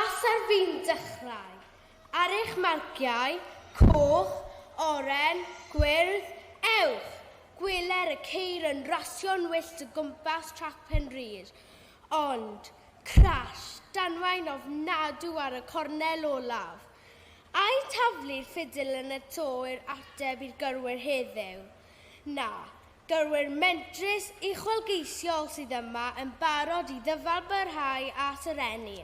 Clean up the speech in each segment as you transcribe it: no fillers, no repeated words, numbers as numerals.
ras ar fi'n dechrau. Ar eich marciau, coch, oren, gwyrdd, ewch. Gweler y ceir yn rasio'n wyllt y gwmpas trac Penrhyd. Ond, crash, danwain ofnadw ar y cornel olaf. Ai taflu'r ffidil yn y to i'r ateb i'r gyrwyr heddiw? Na, gyrwyr mentrus uchelgeisiol sydd yma yn barod i ddyfalbyrhau at yr eni.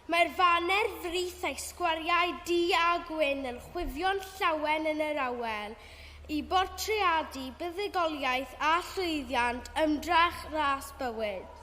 Mae'r faner frith a'i sgwariau du a gwyn yn chwifio'n llawen yn yr awel i bortreadu buddugoliaeth a llwyddiant ymdrach ras bywyd.